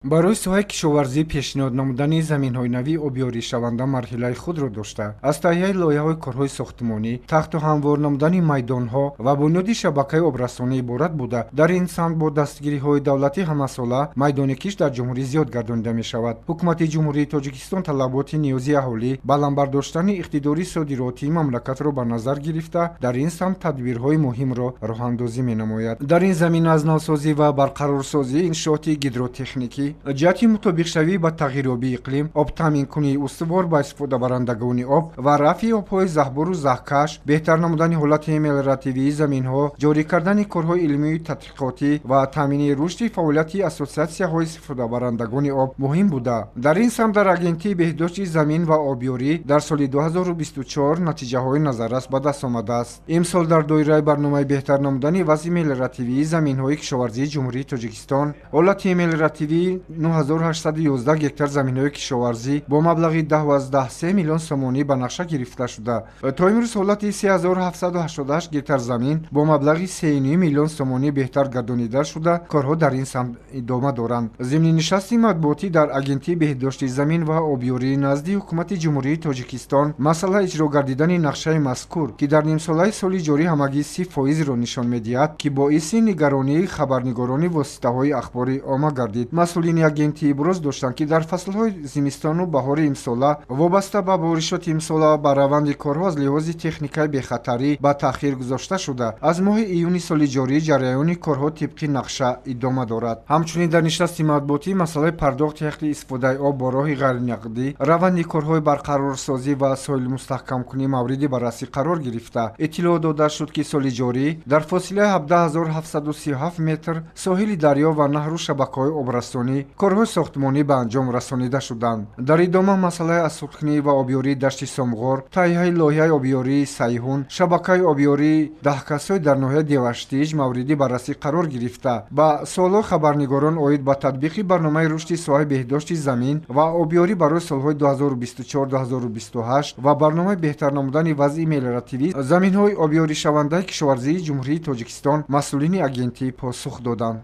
барои соҳаи кишоварзӣ пешниҳод намудани заминҳои нави обёришаванда марҳилаи худро дошта, аз таҳияи лоиҳаҳои корҳои сохтмонӣ, тахту ҳамвор намудани майдонҳо ва бунёди шабакаи обрассонӣ иборат буда, дар ин самт бо дастгириҳои давлати ҳамасола майдони киш дар ҷумҳурӣ зиёд гардонида мешавад. ҳукумати ҷумҳурии Тоҷикистон талаботи ниёзи аҳолӣ баландбардоштани иқтидори содиротии мамлакатро ба назар гирифта, дар ин самт тадбирҳои муҳимро роҳандозӣ менамояд. дар ин замина аз навсозӣ ва барқарорсозии иншооти гидротехникӣ, ҷиҳати мутобиқшавӣ ба тағйирёбии иқлим, обтаъминкунии устувор ба истифодабарандагони об ва рафъи обҳои заҳбору заҳкаш, беҳтар намудани ҳолати мелиоративии заминҳо, ҷорӣ кардани корҳои илмию тадқиқотӣ ва таъмини рушди фаъолияти ассотсиатсияҳои истифодабарандагони об муҳим буда, дар ин самт дар агентии беҳдошти замин ва обёрӣ дар соли 2024 натиҷаҳои назаррас ба даст омадааст. Имсол дар доираи барномаи беҳтар намудани вазъи мелиоративии заминҳои кишоварзии ҷумҳурии Тоҷикистон, ҳолати мелиоративии 9811 гектар заминҳои кишоварзӣ бо маблағи 10,3 миллион сомонӣ ба нақша гирифта шуда. То имрӯз ҳолати 3788 гектар замин бо маблағи 3,9 миллион сомонӣ беҳтар гардонида шуда, корҳо дар ин самт идома доранд. Зимни нишасти матбуотӣ дар агентии беҳдошти замин ва обёрӣ назди ҳукумати ҷумҳурии Тоҷикистон масъала иҷро гардидани нақшаи мазкур, ки дар нимсолаи соли ҷорӣ ҳамагӣ 30%-ро нишон медиҳад, ки боиси нигаронии хабарнигорони воситаҳои ахбори омма гардид. масъулини агентӣ иброз доштанд, ки дар фаслҳои зимистону баҳори имсола вобаста ба боришоти имсола ба раванди корҳо аз лиҳози техникаи бехатарӣ ба таъхир гузошта шуда, аз моҳи июни соли ҷорӣ ҷараёни корҳо тибқи нақша идома дорад. ҳамчунин дар нишасти матбуотӣ масъалаи пардохти ҳаққи истифодаи об бо роҳи ғайринақдӣ, раванди корҳои барқарорсозӣ ва соилмустаҳкамкунӣ мавриди баррасӣ қарор гирифта. иттилоъ дода шуд, ки соли ҷорӣ дар фосилаи 17737 метр соҳили дарё ва наҳру шабакаҳои обрассонӣ корҳои сохтмонӣ ба анҷом расонида шуданд. дар идома масъалаи асудкунӣ ва обёрии дашти Сомғор, таҳияи лоиҳаи обёрии Сайҳун, шабакаи обёрии Даҳкасой дар ноҳияи Деваштиҷ мавриди баррасӣ қарор гирифта. ба суолҳои хабарнигорон оид ба татбиқи барномаи рушди соҳаи беҳдошти замин ва обёрӣ барои солҳои 2024-2028 ва барномаи беҳтар намудани вазъи мелиоративии заминҳои обёришавандаи кишоварзии ҷумҳурии Тоҷикистон масъулини агентӣ посух доданд.